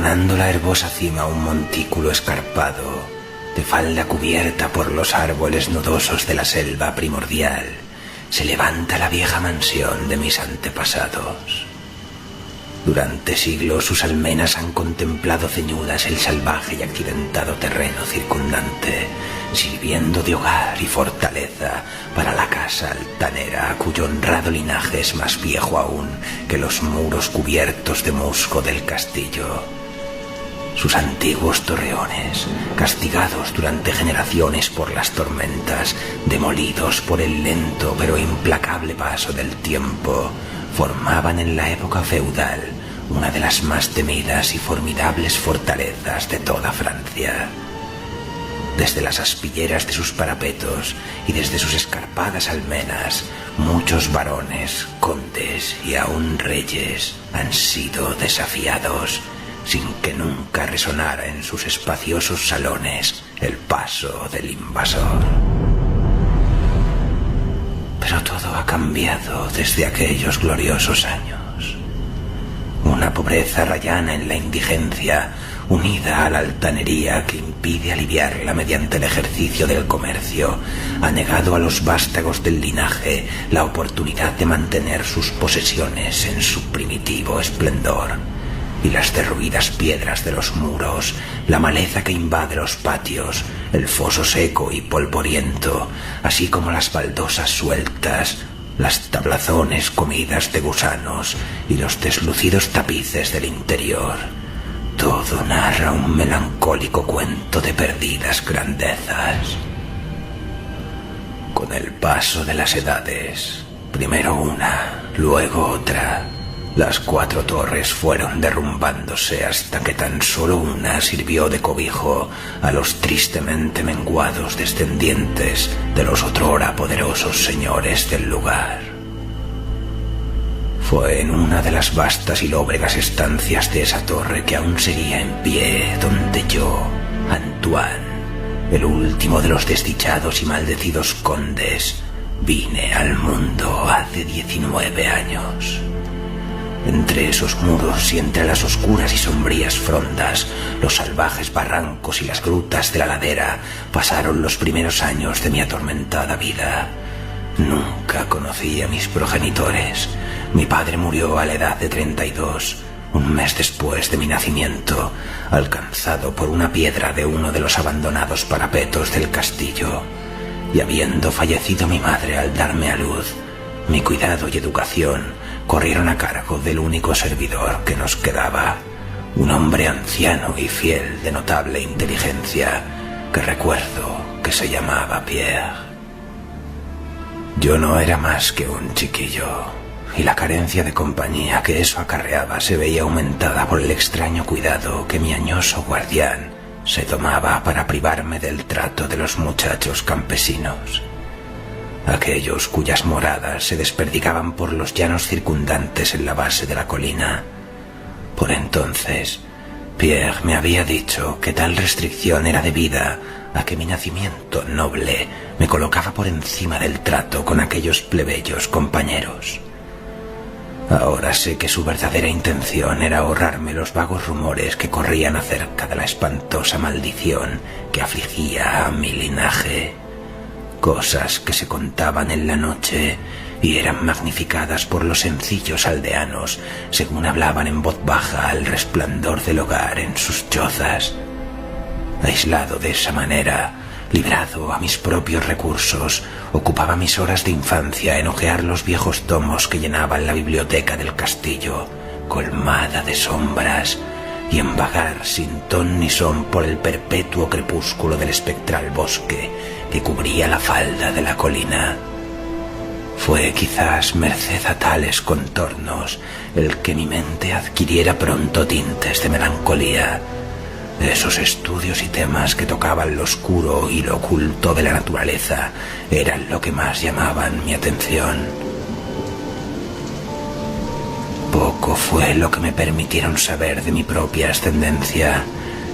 coronando la herbosa cima un montículo escarpado, de falda cubierta por los árboles nudosos de la selva primordial, se levanta la vieja mansión de mis antepasados. Durante siglos sus almenas han contemplado ceñudas el salvaje y accidentado terreno circundante, sirviendo de hogar y fortaleza para la casa altanera, cuyo honrado linaje es más viejo aún que los muros cubiertos de musgo del castillo. Sus antiguos torreones, castigados durante generaciones por las tormentas, demolidos por el lento pero implacable paso del tiempo, formaban en la época feudal una de las más temidas y formidables fortalezas de toda Francia. Desde las aspilleras de sus parapetos y desde sus escarpadas almenas, muchos varones, condes y aún reyes han sido desafiados, sin que nunca resonara en sus espaciosos salones el paso del invasor. Pero todo ha cambiado desde aquellos gloriosos años. Una pobreza rayana en la indigencia, unida a la altanería que impide aliviarla mediante el ejercicio del comercio, ha negado a los vástagos del linaje la oportunidad de mantener sus posesiones en su primitivo esplendor. Y las derruidas piedras de los muros, la maleza que invade los patios, el foso seco y polvoriento, así como las baldosas sueltas, las tablazones comidas de gusanos y los deslucidos tapices del interior, todo narra un melancólico cuento de perdidas grandezas. Con el paso de las edades, primero una, luego otra, las 4 torres fueron derrumbándose hasta que tan solo una sirvió de cobijo a los tristemente menguados descendientes de los otrora poderosos señores del lugar. Fue en una de las vastas y lóbregas estancias de esa torre que aún seguía en pie donde yo, Antoine, el último de los desdichados y maldecidos condes, vine al mundo hace 19 años. Entre esos muros y entre las oscuras y sombrías frondas, los salvajes barrancos y las grutas de la ladera, pasaron los primeros años de mi atormentada vida. Nunca conocí a mis progenitores. Mi padre murió a la edad de 32, un mes después de mi nacimiento, alcanzado por una piedra de uno de los abandonados parapetos del castillo. Y habiendo fallecido mi madre al darme a luz, mi cuidado y educación corrieron a cargo del único servidor que nos quedaba, un hombre anciano y fiel de notable inteligencia, que recuerdo que se llamaba Pierre. Yo no era más que un chiquillo, y la carencia de compañía que eso acarreaba se veía aumentada por el extraño cuidado que mi añoso guardián se tomaba para privarme del trato de los muchachos campesinos, aquellos cuyas moradas se desperdigaban por los llanos circundantes en la base de la colina. Por entonces, Pierre me había dicho que tal restricción era debida a que mi nacimiento noble me colocaba por encima del trato con aquellos plebeyos compañeros. Ahora sé que su verdadera intención era ahorrarme los vagos rumores que corrían acerca de la espantosa maldición que afligía a mi linaje. Cosas que se contaban en la noche y eran magnificadas por los sencillos aldeanos según hablaban en voz baja al resplandor del hogar en sus chozas. Aislado de esa manera, librado a mis propios recursos, ocupaba mis horas de infancia en hojear los viejos tomos que llenaban la biblioteca del castillo, colmada de sombras, y en vagar sin ton ni son por el perpetuo crepúsculo del espectral bosque que cubría la falda de la colina. Fue quizás merced a tales contornos el que mi mente adquiriera pronto tintes de melancolía. Esos estudios y temas que tocaban lo oscuro y lo oculto de la naturaleza eran lo que más llamaban mi atención. Poco fue lo que me permitieron saber de mi propia ascendencia,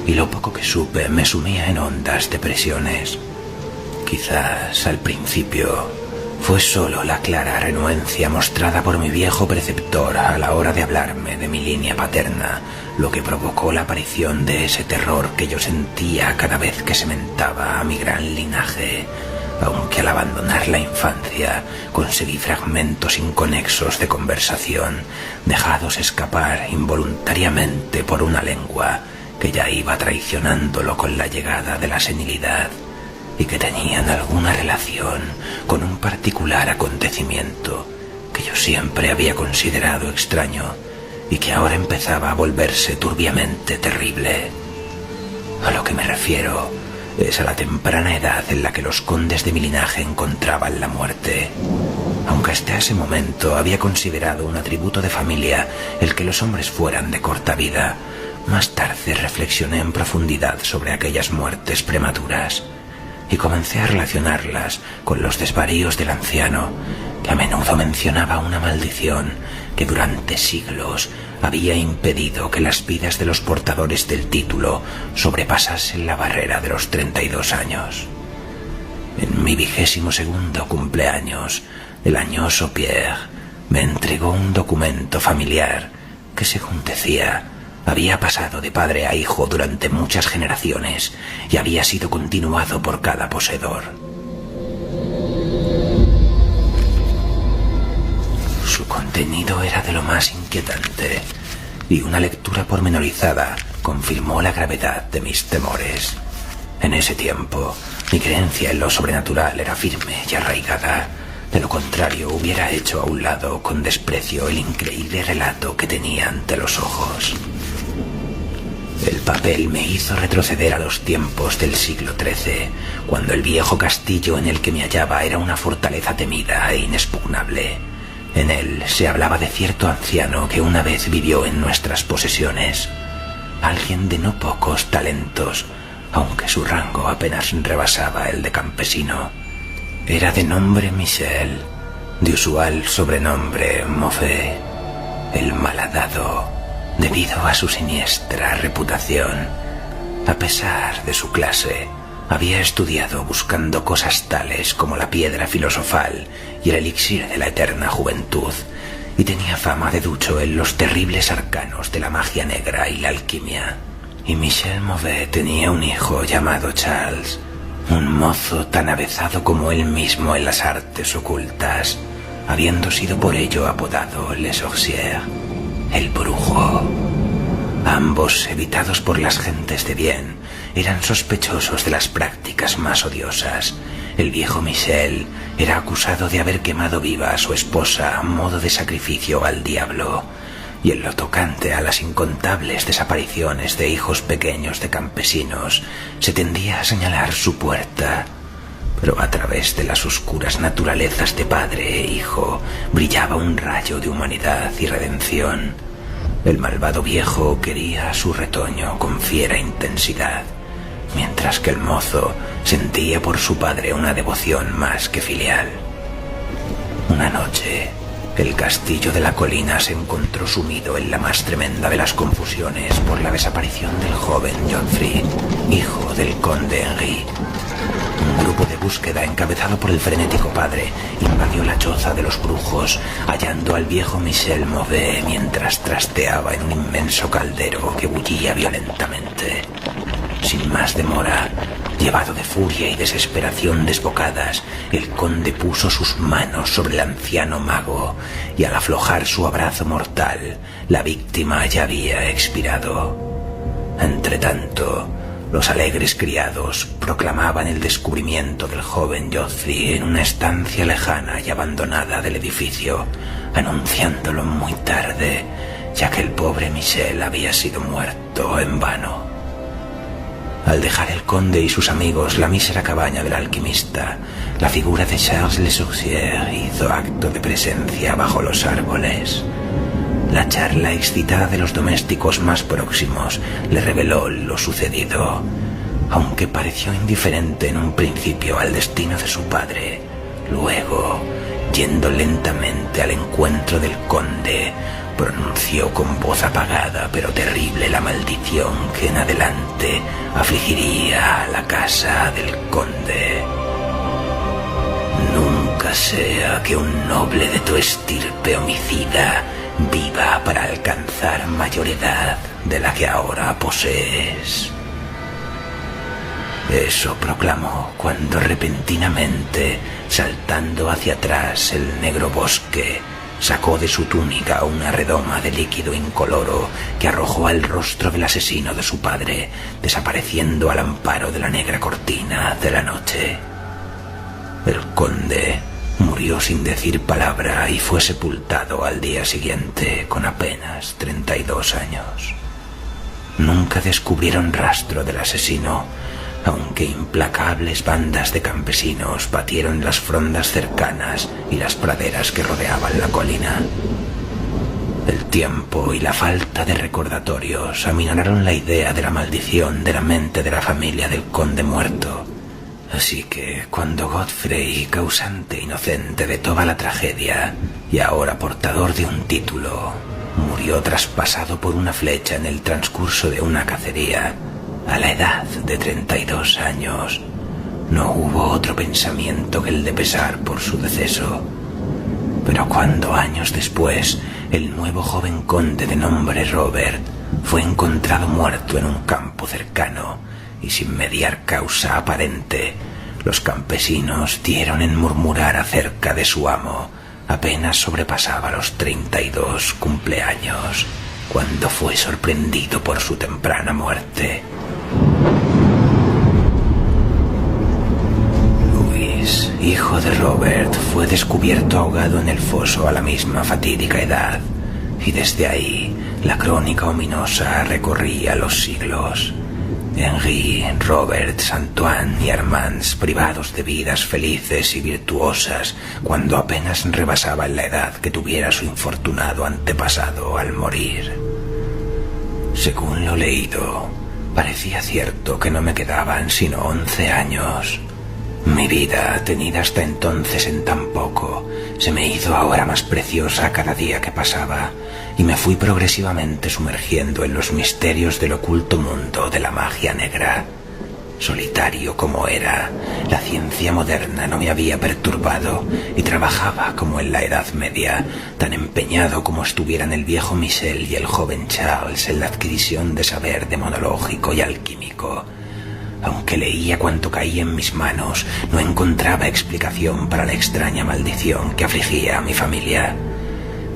y lo poco que supe me sumía en hondas depresiones. Quizás al principio Fue solo la clara renuencia mostrada por mi viejo preceptor a la hora de hablarme de mi línea paterna lo que provocó la aparición de ese terror que yo sentía cada vez que se mentaba a mi gran linaje, aunque al abandonar la infancia conseguí fragmentos inconexos de conversación, dejados escapar involuntariamente por una lengua que ya iba traicionándolo con la llegada de la senilidad y que tenían alguna relación con un particular acontecimiento que yo siempre había considerado extraño y que ahora empezaba a volverse turbiamente terrible. A lo que me refiero es a la temprana edad en la que los condes de mi linaje encontraban la muerte. Aunque hasta ese momento había considerado un atributo de familia el que los hombres fueran de corta vida, más tarde reflexioné en profundidad sobre aquellas muertes prematuras y comencé a relacionarlas con los desvaríos del anciano, que a menudo mencionaba una maldición que durante siglos había impedido que las vidas de los portadores del título sobrepasasen la barrera de los 32 años. En mi 22º cumpleaños, el añoso Pierre me entregó un documento familiar que, según decía, había pasado de padre a hijo durante muchas generaciones y había sido continuado por cada poseedor. Su contenido era de lo más inquietante y una lectura pormenorizada confirmó la gravedad de mis temores. En ese tiempo, mi creencia en lo sobrenatural era firme y arraigada. De lo contrario, hubiera hecho a un lado con desprecio el increíble relato que tenía ante los ojos. El papel me hizo retroceder a los tiempos del siglo XIII, cuando el viejo castillo en el que me hallaba era una fortaleza temida e inexpugnable. En él se hablaba de cierto anciano que una vez vivió en nuestras posesiones. Alguien de no pocos talentos, aunque su rango apenas rebasaba el de campesino. Era de nombre Michel, de usual sobrenombre Mauvais, el malhadado, debido a su siniestra reputación. A pesar de su clase, había estudiado buscando cosas tales como la piedra filosofal y el elixir de la eterna juventud, y tenía fama de ducho en los terribles arcanos de la magia negra y la alquimia. Y Michel Mauvais tenía un hijo llamado Charles, un mozo tan avezado como él mismo en las artes ocultas, habiendo sido por ello apodado Le Sorcier, el brujo. Ambos, evitados por las gentes de bien, eran sospechosos de las prácticas más odiosas. El viejo Michel era acusado de haber quemado viva a su esposa a modo de sacrificio al diablo, y en lo tocante a las incontables desapariciones de hijos pequeños de campesinos, se tendía a señalar su puerta. Pero a través de las oscuras naturalezas de padre e hijo brillaba un rayo de humanidad y redención. El malvado viejo quería a su retoño con fiera intensidad, mientras que el mozo sentía por su padre una devoción más que filial. Una noche, el castillo de la colina se encontró sumido en la más tremenda de las confusiones por la desaparición del joven Godfrey, hijo del conde Henri. Un grupo de búsqueda encabezado por el frenético padre invadió la choza de los brujos, hallando al viejo Michel Mauvais mientras trasteaba en un inmenso caldero que bullía violentamente. Sin más demora, llevado de furia y desesperación desbocadas, el conde puso sus manos sobre el anciano mago y al aflojar su abrazo mortal, la víctima ya había expirado. Entretanto, los alegres criados proclamaban el descubrimiento del joven Godfrey en una estancia lejana y abandonada del edificio, anunciándolo muy tarde, ya que el pobre Michel había sido muerto en vano. Al dejar el conde y sus amigos la mísera cabaña del alquimista, la figura de Charles Le Sorcier hizo acto de presencia bajo los árboles. La charla excitada de los domésticos más próximos le reveló lo sucedido. Aunque pareció indiferente en un principio al destino de su padre, luego, yendo lentamente al encuentro del conde, pronunció con voz apagada pero terrible la maldición que en adelante afligiría a la casa del conde. Nunca Maldita sea que un noble de tu estirpe homicida viva para alcanzar mayor edad de la que ahora posees. Eso proclamó cuando repentinamente, saltando hacia atrás el negro bosque, sacó de su túnica una redoma de líquido incoloro que arrojó al rostro del asesino de su padre, desapareciendo al amparo de la negra cortina de la noche. El conde murió sin decir palabra y fue sepultado al día siguiente con apenas 32 años. Nunca descubrieron rastro del asesino, aunque implacables bandas de campesinos batieron las frondas cercanas y las praderas que rodeaban la colina. El tiempo y la falta de recordatorios aminoraron la idea de la maldición de la mente de la familia del conde muerto. Así que cuando Godfrey, causante inocente de toda la tragedia y ahora portador de un título, murió traspasado por una flecha en el transcurso de una cacería, a la edad de 32 años, no hubo otro pensamiento que el de pesar por su deceso. Pero cuando años después el nuevo joven conde de nombre Robert fue encontrado muerto en un campo cercano y sin mediar causa aparente, los campesinos dieron en murmurar acerca de su amo apenas sobrepasaba los 32 cumpleaños, cuando fue sorprendido por su temprana muerte. Luis, hijo de Robert, fue descubierto ahogado en el foso a la misma fatídica edad, y desde ahí la crónica ominosa recorría los siglos. Henri, Robert, Antoine y Armand, privados de vidas felices y virtuosas cuando apenas rebasaban la edad que tuviera su infortunado antepasado al morir. Según lo leído, parecía cierto que no me quedaban sino 11 años. Mi vida, tenida hasta entonces en tan poco, se me hizo ahora más preciosa cada día que pasaba, y me fui progresivamente sumergiendo en los misterios del oculto mundo de la magia negra. Solitario como era, la ciencia moderna no me había perturbado y trabajaba como en la Edad Media, tan empeñado como estuvieran el viejo Michel y el joven Charles en la adquisición de saber demonológico y alquímico. Aunque leía cuanto caía en mis manos, no encontraba explicación para la extraña maldición que afligía a mi familia.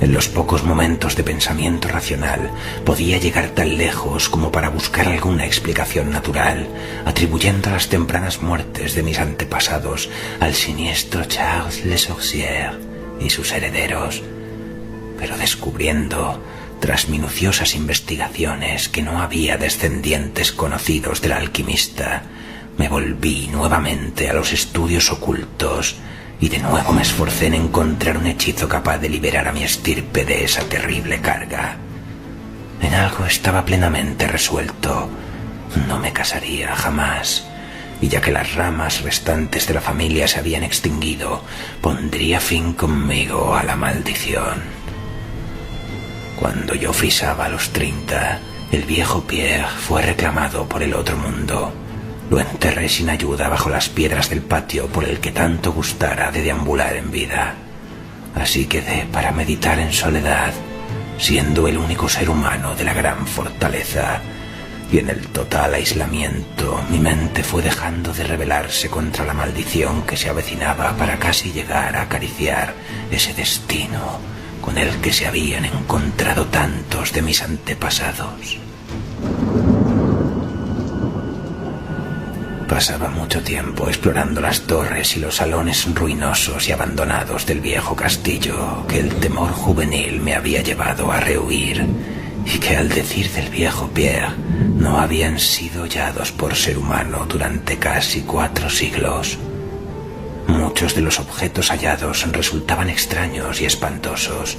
En los pocos momentos de pensamiento racional podía llegar tan lejos como para buscar alguna explicación natural, atribuyendo las tempranas muertes de mis antepasados al siniestro Charles Le Sorcier y sus herederos, pero descubriendo, tras minuciosas investigaciones, que no había descendientes conocidos del alquimista, me volví nuevamente a los estudios ocultos y de nuevo me esforcé en encontrar un hechizo capaz de liberar a mi estirpe de esa terrible carga. En algo estaba plenamente resuelto: no me casaría jamás, y ya que las ramas restantes de la familia se habían extinguido, pondría fin conmigo a la maldición. Cuando yo frisaba los 30, el viejo Pierre fue reclamado por el otro mundo. Lo enterré sin ayuda bajo las piedras del patio por el que tanto gustara de deambular en vida. Así quedé para meditar en soledad, siendo el único ser humano de la gran fortaleza, y en el total aislamiento mi mente fue dejando de rebelarse contra la maldición que se avecinaba para casi llegar a acariciar ese destino con el que se habían encontrado tantos de mis antepasados. Pasaba mucho tiempo explorando las torres y los salones ruinosos y abandonados del viejo castillo que el temor juvenil me había llevado a rehuir, y que, al decir del viejo Pierre, no habían sido hollados por ser humano durante casi 4 siglos. Muchos de los objetos hallados resultaban extraños y espantosos.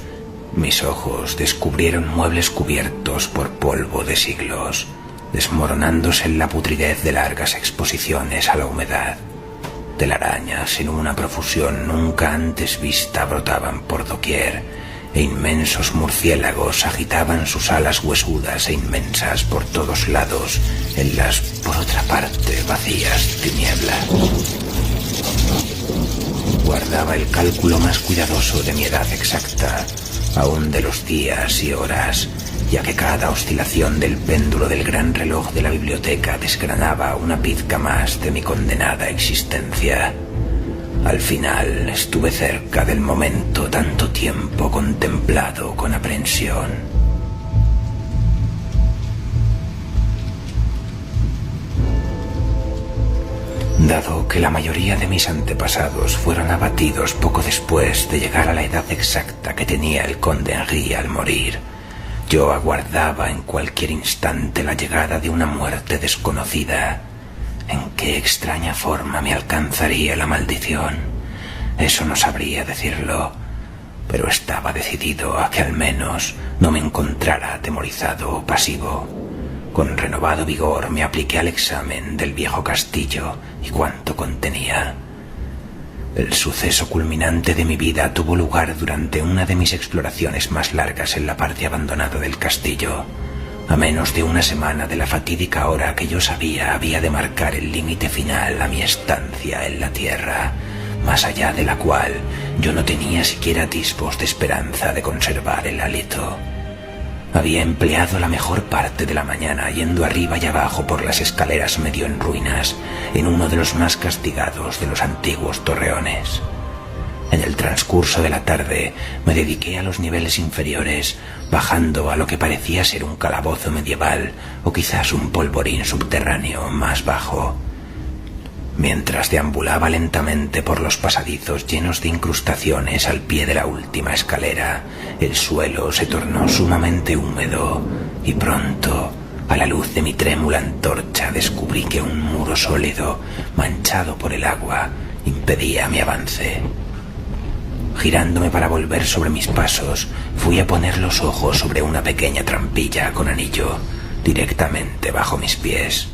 Mis ojos descubrieron muebles cubiertos por polvo de siglos, desmoronándose en la putridez de largas exposiciones a la humedad. Telarañas en una profusión nunca antes vista brotaban por doquier, e inmensos murciélagos agitaban sus alas huesudas e inmensas por todos lados en las, por otra parte, vacías tinieblas. guardaba el cálculo más cuidadoso de mi edad exacta, aún de los días y horas, ya que cada oscilación del péndulo del gran reloj de la biblioteca desgranaba una pizca más de mi condenada existencia. Al final estuve cerca del momento tanto tiempo contemplado con aprensión. Dado que la mayoría de mis antepasados fueron abatidos poco después de llegar a la edad exacta que tenía el conde Henri al morir, yo aguardaba en cualquier instante la llegada de una muerte desconocida. ¿En qué extraña forma me alcanzaría la maldición? Eso no sabría decirlo, pero estaba decidido a que al menos no me encontrara atemorizado o pasivo. Con renovado vigor me apliqué al examen del viejo castillo y cuánto contenía. El suceso culminante de mi vida tuvo lugar durante una de mis exploraciones más largas en la parte abandonada del castillo. A menos de una semana de la fatídica hora que yo sabía había de marcar el límite final a mi estancia en la tierra, más allá de la cual yo no tenía siquiera atisbos de esperanza de conservar el hálito. Había empleado la mejor parte de la mañana yendo arriba y abajo por las escaleras medio en ruinas, en uno de los más castigados de los antiguos torreones. En el transcurso de la tarde me dediqué a los niveles inferiores, bajando a lo que parecía ser un calabozo medieval o quizás un polvorín subterráneo más bajo. Mientras deambulaba lentamente por los pasadizos llenos de incrustaciones al pie de la última escalera, el suelo se tornó sumamente húmedo y pronto, a la luz de mi trémula antorcha, descubrí que un muro sólido, manchado por el agua, impedía mi avance. Girándome para volver sobre mis pasos, fui a poner los ojos sobre una pequeña trampilla con anillo, directamente bajo mis pies.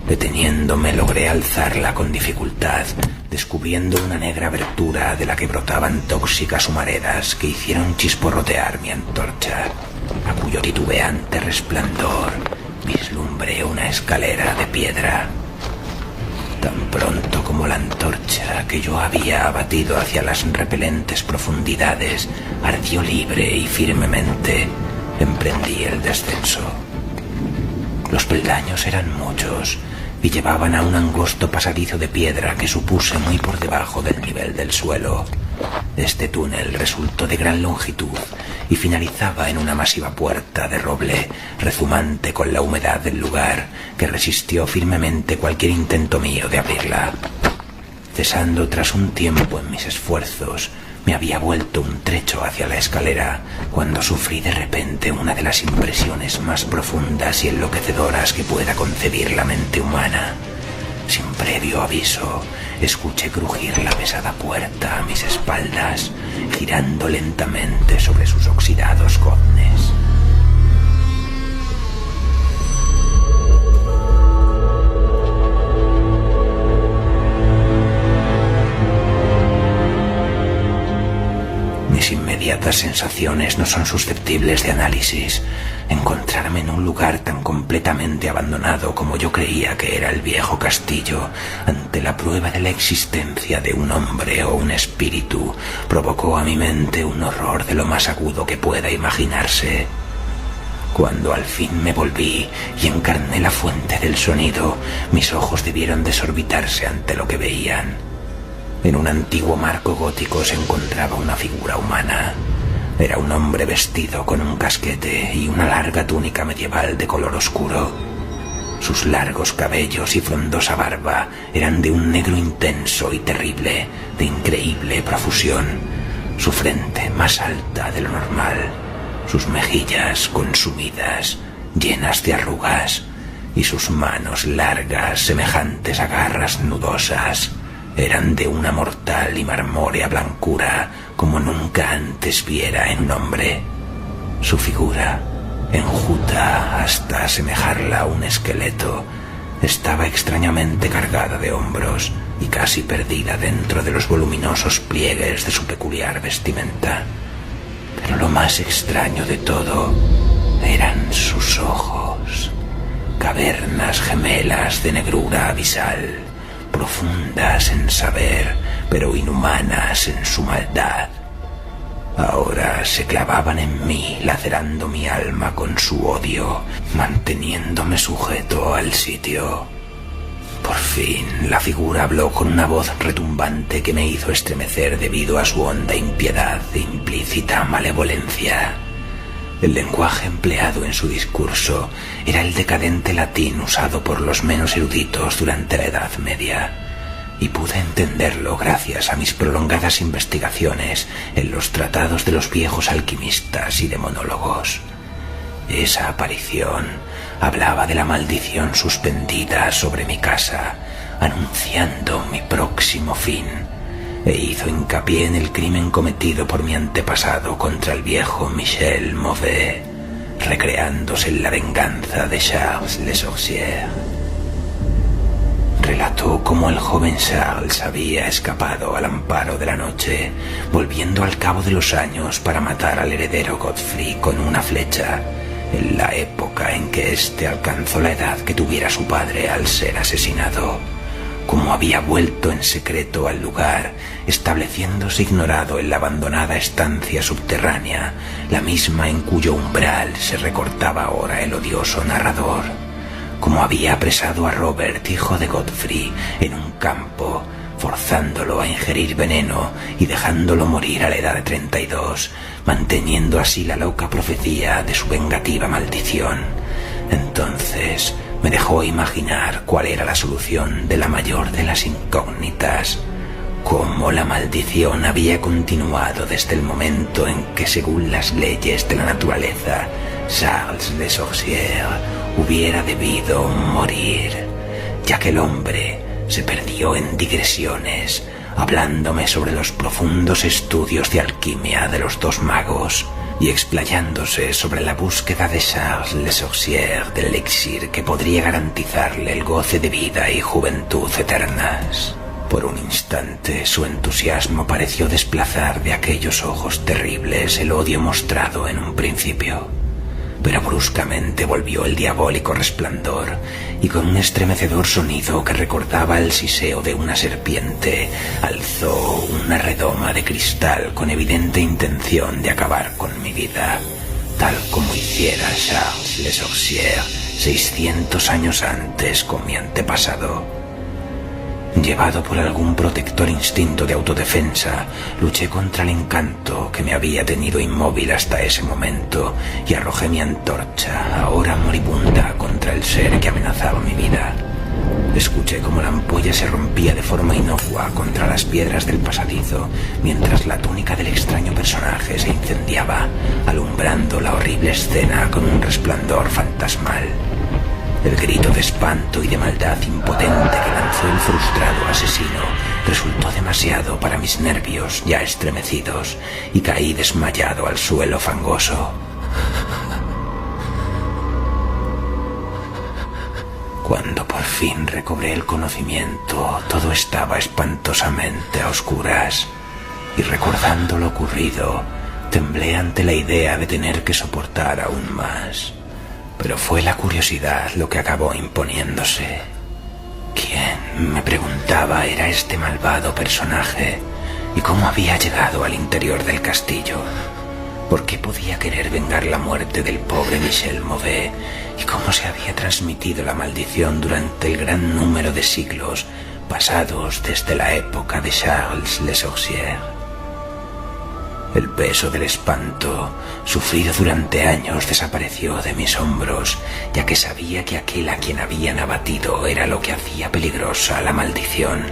Deteniéndome logré alzarla con dificultad, descubriendo una negra abertura de la que brotaban tóxicas humaredas que hicieron chisporrotear mi antorcha, a cuyo titubeante resplandor vislumbré una escalera de piedra. Tan pronto como la antorcha que yo había abatido hacia las repelentes profundidades ardió libre y firmemente, emprendí el descenso. Los peldaños eran muchos y llevaban a un angosto pasadizo de piedra que supuse muy por debajo del nivel del suelo. Este túnel resultó de gran longitud y finalizaba en una masiva puerta de roble, rezumante con la humedad del lugar, que resistió firmemente cualquier intento mío de abrirla. Cesando tras un tiempo en mis esfuerzos, me había vuelto un trecho hacia la escalera cuando sufrí de repente una de las impresiones más profundas y enloquecedoras que pueda concebir la mente humana. Sin previo aviso, escuché crujir la pesada puerta a mis espaldas, girando lentamente sobre sus oxidados goznes. Mis inmediatas sensaciones no son susceptibles de análisis. Encontrarme en un lugar tan completamente abandonado como yo creía que era el viejo castillo, ante la prueba de la existencia de un hombre o un espíritu, provocó a mi mente un horror de lo más agudo que pueda imaginarse. Cuando al fin me volví y encarné la fuente del sonido, mis ojos debieron desorbitarse ante lo que veían. En un antiguo marco gótico se encontraba una figura humana. Era un hombre vestido con un casquete y una larga túnica medieval de color oscuro. Sus largos cabellos y frondosa barba eran de un negro intenso y terrible, de increíble profusión. Su frente más alta de lo normal, sus mejillas consumidas, llenas de arrugas, y sus manos largas, semejantes a garras nudosas, eran de una mortal y marmórea blancura como nunca antes viera en un hombre. Su figura, enjuta hasta asemejarla a un esqueleto, estaba extrañamente cargada de hombros y casi perdida dentro de los voluminosos pliegues de su peculiar vestimenta. Pero lo más extraño de todo eran sus ojos, cavernas gemelas de negrura abisal, profundas en saber, pero inhumanas en su maldad. Ahora se clavaban en mí, lacerando mi alma con su odio, manteniéndome sujeto al sitio. Por fin, la figura habló con una voz retumbante que me hizo estremecer debido a su honda impiedad e implícita malevolencia. El lenguaje empleado en su discurso era el decadente latín usado por los menos eruditos durante la Edad Media, y pude entenderlo gracias a mis prolongadas investigaciones en los tratados de los viejos alquimistas y demonólogos. Esa aparición hablaba de la maldición suspendida sobre mi casa, anunciando mi próximo fin, e hizo hincapié en el crimen cometido por mi antepasado contra el viejo Michel Mauvais, recreándose en la venganza de Charles Le Sorcier. Relató cómo el joven Charles había escapado al amparo de la noche, volviendo al cabo de los años para matar al heredero Godfrey con una flecha, en la época en que éste alcanzó la edad que tuviera su padre al ser asesinado. Cómo había vuelto en secreto al lugar, estableciéndose ignorado en la abandonada estancia subterránea, la misma en cuyo umbral se recortaba ahora el odioso narrador. Como había apresado a Robert, hijo de Godfrey, en un campo, forzándolo a ingerir veneno y dejándolo morir a la edad de 32, manteniendo así la loca profecía de su vengativa maldición. Entonces me dejó imaginar cuál era la solución de la mayor de las incógnitas: cómo la maldición había continuado desde el momento en que, según las leyes de la naturaleza, Charles Le Sorcier hubiera debido morir, ya que el hombre se perdió en digresiones, hablándome sobre los profundos estudios de alquimia de los dos magos y explayándose sobre la búsqueda de Charles Le Sorcier del elixir que podría garantizarle el goce de vida y juventud eternas. Por un instante su entusiasmo pareció desplazar de aquellos ojos terribles el odio mostrado en un principio, pero bruscamente volvió el diabólico resplandor y con un estremecedor sonido que recordaba el siseo de una serpiente, alzó una redoma de cristal con evidente intención de acabar con mi vida, tal como hiciera Charles Le Sorcier 600 años antes con mi antepasado. Llevado por algún protector instinto de autodefensa, luché contra el encanto que me había tenido inmóvil hasta ese momento y arrojé mi antorcha, ahora moribunda, contra el ser que amenazaba mi vida. Escuché cómo la ampolla se rompía de forma inocua contra las piedras del pasadizo, mientras la túnica del extraño personaje se incendiaba, alumbrando la horrible escena con un resplandor fantasmal. El grito de espanto y de maldad impotente que lanzó el frustrado asesino resultó demasiado para mis nervios ya estremecidos y caí desmayado al suelo fangoso. Cuando por fin recobré el conocimiento, todo estaba espantosamente a oscuras, y recordando lo ocurrido, temblé ante la idea de tener que soportar aún más. Pero fue la curiosidad lo que acabó imponiéndose. ¿Quién, me preguntaba, era este malvado personaje? ¿Y cómo había llegado al interior del castillo? ¿Por qué podía querer vengar la muerte del pobre Michel Mauvais? ¿Y cómo se había transmitido la maldición durante el gran número de siglos pasados desde la época de Charles Le Sorcier? El peso del espanto, sufrido durante años, desapareció de mis hombros, ya que sabía que aquel a quien habían abatido era lo que hacía peligrosa la maldición,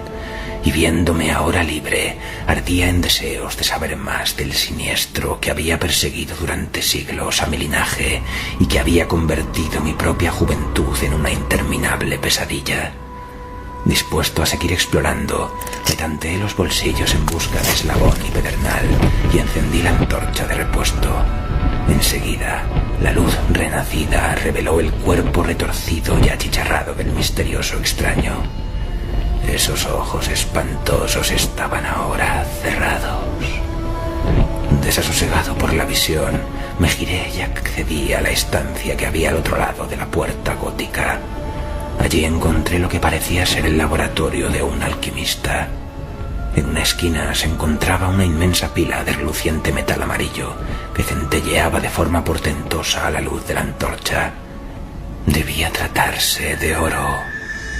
y viéndome ahora libre, ardía en deseos de saber más del siniestro que había perseguido durante siglos a mi linaje y que había convertido mi propia juventud en una interminable pesadilla. Dispuesto a seguir explorando, me tanteé los bolsillos en busca de eslabón y pedernal y encendí la antorcha de repuesto. Enseguida, la luz renacida reveló el cuerpo retorcido y achicharrado del misterioso extraño. Esos ojos espantosos estaban ahora cerrados. Desasosegado por la visión, me giré y accedí a la estancia que había al otro lado de la puerta gótica. Allí encontré lo que parecía ser el laboratorio de un alquimista. En una esquina se encontraba una inmensa pila de reluciente metal amarillo que centelleaba de forma portentosa a la luz de la antorcha. Debía tratarse de oro,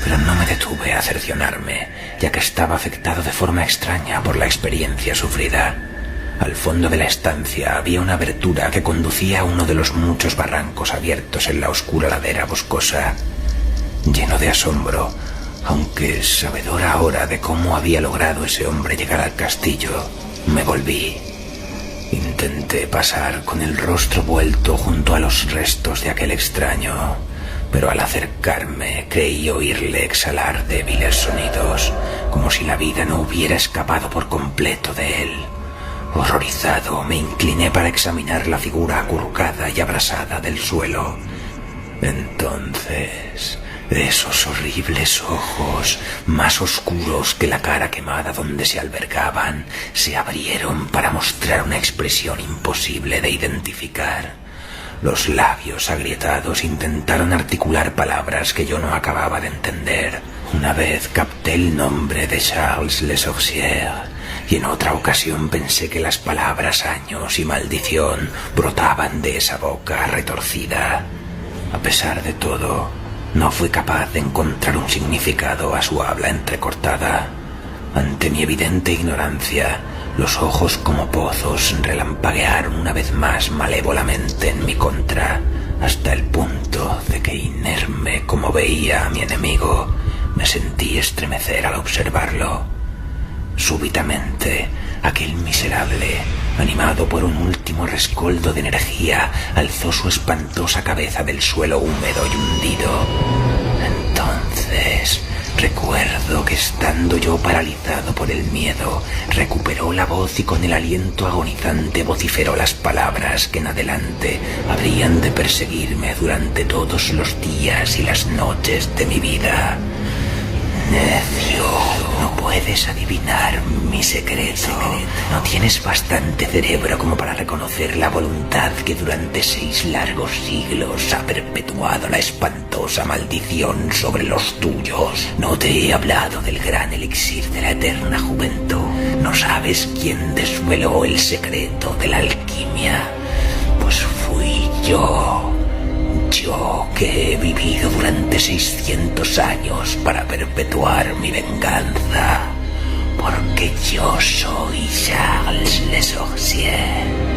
pero no me detuve a cerciorarme, ya que estaba afectado de forma extraña por la experiencia sufrida. Al fondo de la estancia había una abertura que conducía a uno de los muchos barrancos abiertos en la oscura ladera boscosa. Lleno de asombro, aunque sabedor ahora de cómo había logrado ese hombre llegar al castillo, me volví. Intenté pasar con el rostro vuelto junto a los restos de aquel extraño, pero al acercarme creí oírle exhalar débiles sonidos, como si la vida no hubiera escapado por completo de él. Horrorizado, me incliné para examinar la figura acurrucada y abrasada del suelo. Entonces, esos horribles ojos, más oscuros que la cara quemada donde se albergaban, se abrieron para mostrar una expresión imposible de identificar. Los labios agrietados intentaron articular palabras que yo no acababa de entender. Una vez capté el nombre de Charles Le Sorcier, y en otra ocasión pensé que las palabras años y maldición brotaban de esa boca retorcida. A pesar de todo, no fui capaz de encontrar un significado a su habla entrecortada. Ante mi evidente ignorancia, los ojos como pozos relampaguearon una vez más malévolamente en mi contra, hasta el punto de que, inerme como veía a mi enemigo, me sentí estremecer al observarlo. Súbitamente, aquel miserable, animado por un último rescoldo de energía, alzó su espantosa cabeza del suelo húmedo y hundido. Entonces, recuerdo que estando yo paralizado por el miedo, recuperó la voz y con el aliento agonizante vociferó las palabras que en adelante habrían de perseguirme durante todos los días y las noches de mi vida. Necio, no puedes adivinar mi secreto. No tienes bastante cerebro como para reconocer la voluntad que durante 6 largos siglos ha perpetuado la espantosa maldición sobre los tuyos. No te he hablado del gran elixir de la eterna juventud. No sabes quién desveló el secreto de la alquimia. Pues fui yo. Yo que he vivido durante 600 años para perpetuar mi venganza, porque yo soy Charles Le Sorcier.